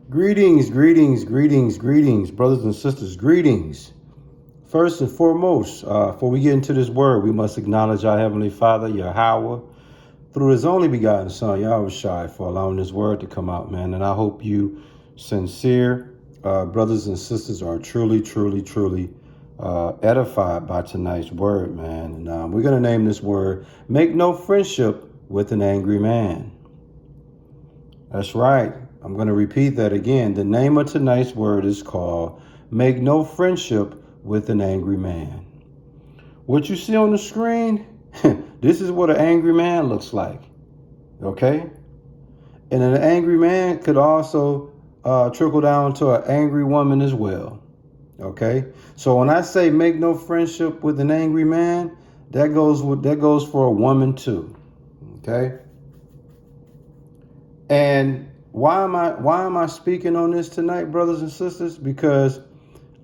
Greetings, greetings, greetings, greetings, brothers and sisters, greetings. First and foremost, before we get into this word, we must acknowledge our Heavenly Father, Yahweh, through His only begotten Son, Yahweh for allowing this word to come out, man. And I hope you sincere brothers and sisters are truly edified by tonight's word, man. And we're going to name this word, Make No Friendship with an Angry Man. That's right. I'm going to repeat that again. The name of tonight's word is called Make No Friendship with an Angry Man. What you see on the screen, this is what an angry man looks like. Okay? And an angry man could also trickle down to an angry woman as well. Okay? So when I say make no friendship with an angry man, that goes for a woman too. Okay? And why am I speaking on this tonight, brothers and sisters? Because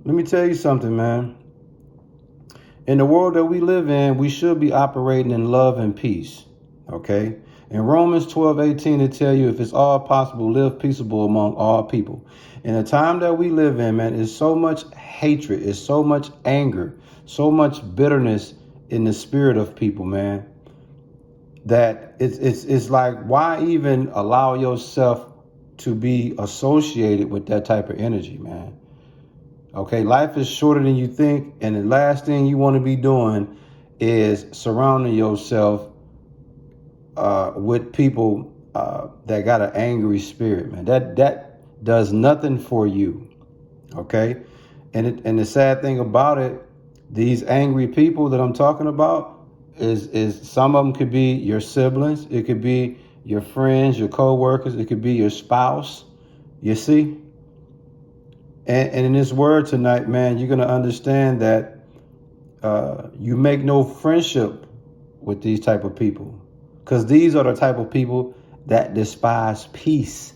let me tell you something, man. In the world that we live in, we should be operating in love and peace. Okay? In Romans 12:18, it tell you if it's all possible, live peaceable among all people. In the time that we live in, man, there's so much hatred, it's so much anger, so much bitterness in the spirit of people, man, that it's like, why even allow yourself to be associated with that type of energy, man? Okay, life is shorter than you think, and the last thing you want to be doing is surrounding yourself with people that got an angry spirit, man. That does nothing for you. Okay, and the sad thing about it, these angry people that I'm talking about is some of them could be your siblings, it could be your friends, your co-workers, it could be your spouse. You see, and in this word tonight, man, you're gonna understand that you make no friendship with these type of people, because these are the type of people that despise peace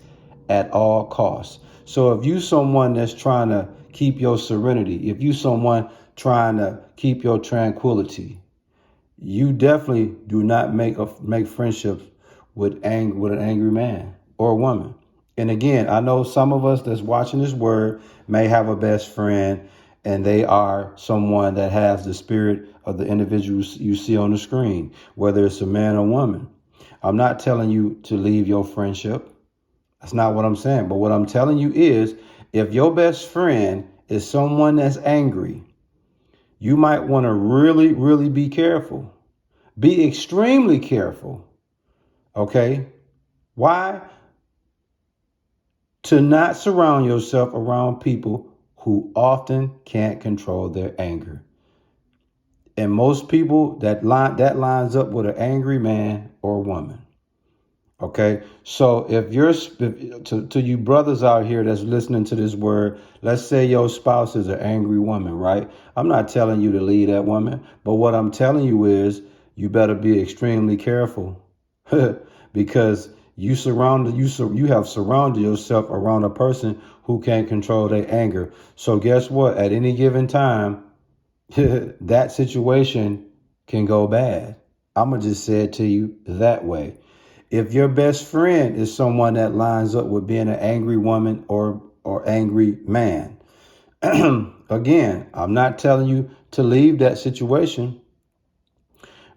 at all costs. So if you someone that's trying to keep your serenity, if you someone trying to keep your tranquility, you definitely do not make friendships with an angry man or woman. And again, I know some of us that's watching this word may have a best friend, and they are someone that has the spirit of the individual you see on the screen, whether it's a man or woman. I'm not telling you to leave your friendship. That's not what I'm saying. But what I'm telling you is, if your best friend is someone that's angry, you might want to really be careful. Be extremely careful. Okay? Why? To not surround yourself around people who often can't control their anger. And most people that lines up with an angry man or woman. Okay, so if to you brothers out here that's listening to this word, let's say your spouse is an angry woman, right? I'm not telling you to leave that woman, but what I'm telling you is you better be extremely careful because you have surrounded yourself around a person who can't control their anger. So guess what? At any given time, that situation can go bad. I'm gonna just say it to you that way. If your best friend is someone that lines up with being an angry woman or angry man, again, I'm not telling you to leave that situation,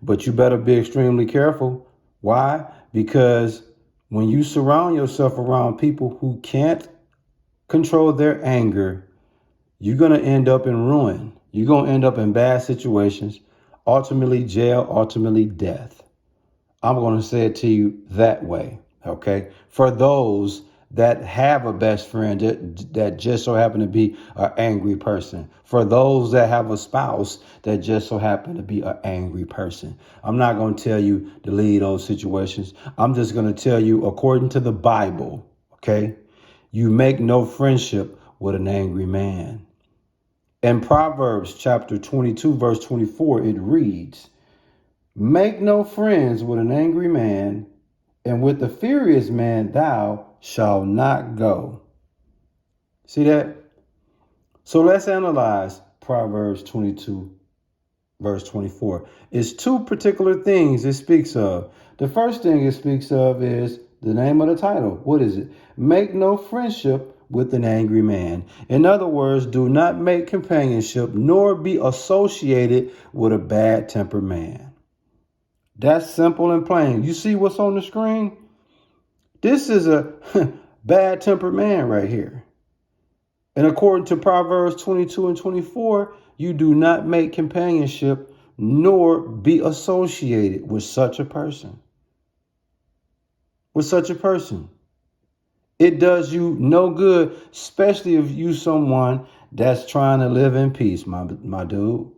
but you better be extremely careful. Why? Because when you surround yourself around people who can't control their anger, you're going to end up in ruin. You're going to end up in bad situations, ultimately jail, ultimately death. I'm going to say it to you that way, okay? For those that have a best friend that just so happen to be an angry person. For those that have a spouse that just so happen to be an angry person. I'm not going to tell you to leave those situations. I'm just going to tell you, according to the Bible, okay? You make no friendship with an angry man. In Proverbs chapter 22, verse 24, it reads, make no friends with an angry man, and with the furious man thou shalt not go. See that? So let's analyze Proverbs 22, verse 24. It's two particular things it speaks of. The first thing it speaks of is the name of the title. What is it? Make no friendship with an angry man. In other words, do not make companionship nor be associated with a bad-tempered man. That's simple and plain. You see what's on the screen? This is a bad-tempered man right here. And according to Proverbs 22 and 24, you do not make companionship nor be associated with such a person. With such a person. It does you no good, especially if you someone that's trying to live in peace, my dude.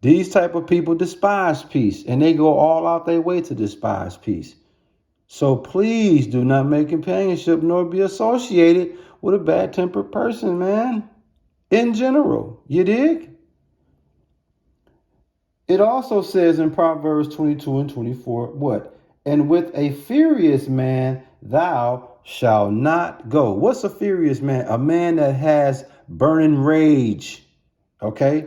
These type of people despise peace, and they go all out their way to despise peace. So please do not make companionship nor be associated with a bad-tempered person, man. In general, you dig? It also says in Proverbs 22 and 24, what? And with a furious man, thou shalt not go. What's a furious man? A man that has burning rage. Okay?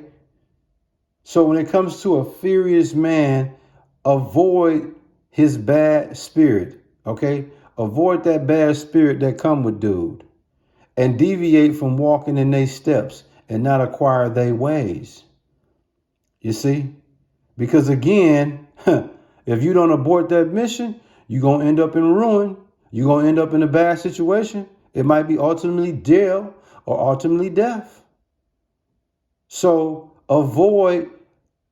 So when it comes to a furious man, avoid his bad spirit. Okay? Avoid that bad spirit that come with dude. And deviate from walking in their steps and not acquire their ways. You see? Because again, if you don't abort that mission, you're going to end up in ruin. You're going to end up in a bad situation. It might be ultimately jail or ultimately death. So avoid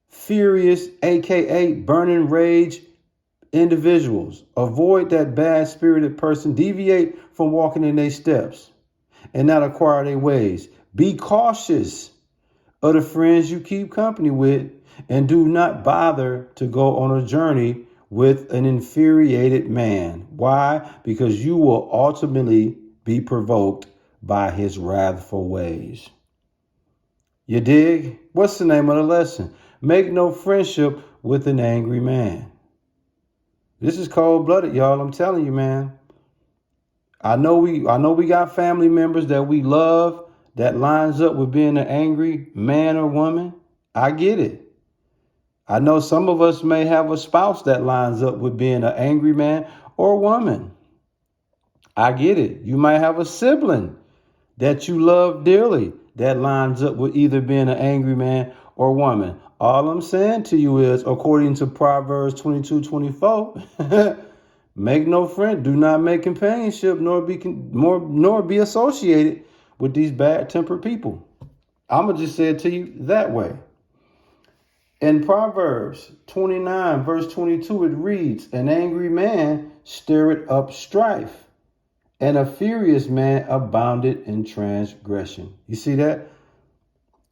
furious, aka burning rage individuals. Avoid that bad spirited person. Deviate from walking in their steps and not acquire their ways. Be cautious of the friends you keep company with, and do not bother to go on a journey with an infuriated man. Why? Because you will ultimately be provoked by his wrathful ways. You dig? What's the name of the lesson? Make no friendship with an angry man. This is cold-blooded, y'all. I'm telling you, man. I know we got family members that we love that lines up with being an angry man or woman. I get it. I know some of us may have a spouse that lines up with being an angry man or woman. I get it. You might have a sibling that you love dearly that lines up with either being an angry man or woman. All I'm saying to you is, according to Proverbs 22:24, make no friend, do not make companionship, nor be associated with these bad-tempered people. I'm gonna just say it to you that way. In Proverbs 29, verse 22, it reads, an angry man stirreth up strife, and a furious man abounded in transgression. You see that?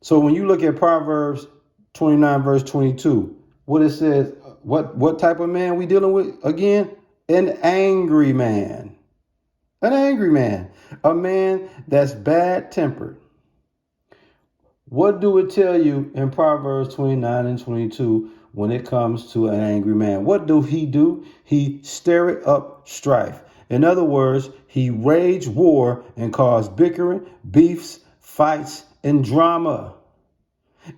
So when you look at Proverbs 29, verse 22, what it says, what type of man we dealing with again? An angry man. An angry man. A man that's bad-tempered. What do it tell you in Proverbs 29 and 22 when it comes to an angry man? What do? He stirreth up strife. In other words, he wage war and cause bickering, beefs, fights, and drama.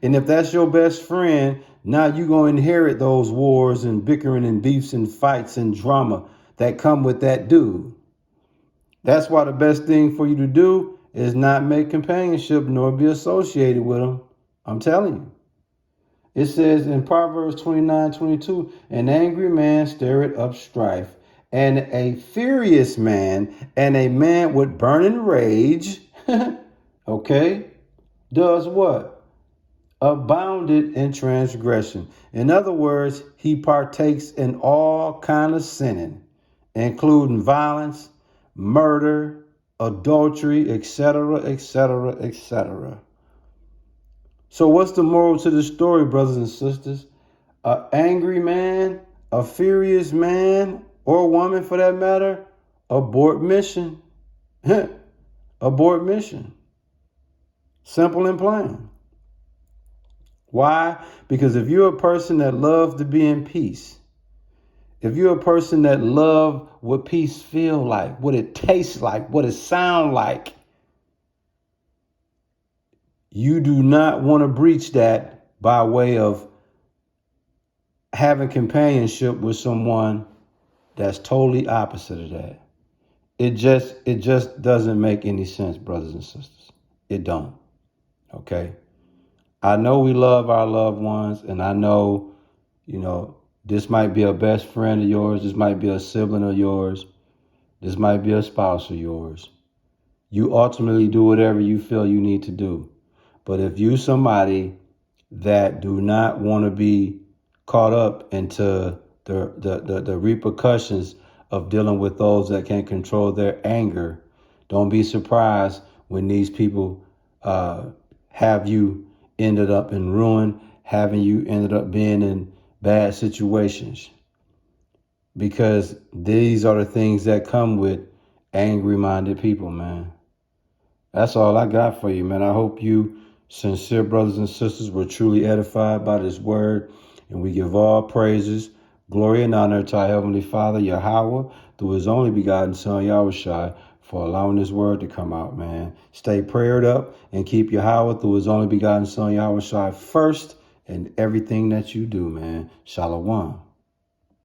And if that's your best friend, now you're going to inherit those wars and bickering and beefs and fights and drama that come with that dude. That's why the best thing for you to do is not make companionship nor be associated with them. I'm telling you. It says in Proverbs 29:22, an angry man stirreth up strife, and a furious man and a man with burning rage, okay, does what? Abounded in transgression. In other words, he partakes in all kind of sinning, including violence, murder, adultery, etc., etc., etc. So what's the moral to the story, brothers and sisters? An angry man, a furious man, or woman for that matter, abort mission. Abort mission. Simple and plain. Why? Because if you're a person that loves to be in peace, if you're a person that loves what peace feel like, what it tastes like, what it sounds like, you do not want to breach that by way of having companionship with someone that's totally opposite of that. It just doesn't make any sense, brothers and sisters. It don't. Okay. I know we love our loved ones, and I know, you know, this might be a best friend of yours, this might be a sibling of yours, this might be a spouse of yours. You ultimately do whatever you feel you need to do. But if you somebody that do not want to be caught up into the repercussions of dealing with those that can't control their anger, don't be surprised when these people uh, have you ended up in ruin, having you ended up being in bad situations. Because these are the things that come with angry minded people, man. That's all I got for you, man. I hope you, sincere brothers and sisters, were truly edified by this word. And we give all praises, glory, and honor to our Heavenly Father, Yahweh, through His only begotten Son, Yahushua, for allowing this word to come out, man. Stay prayed up and keep Yahweh through His only begotten Son, Yahushua, first in everything that you do, man. Shalom.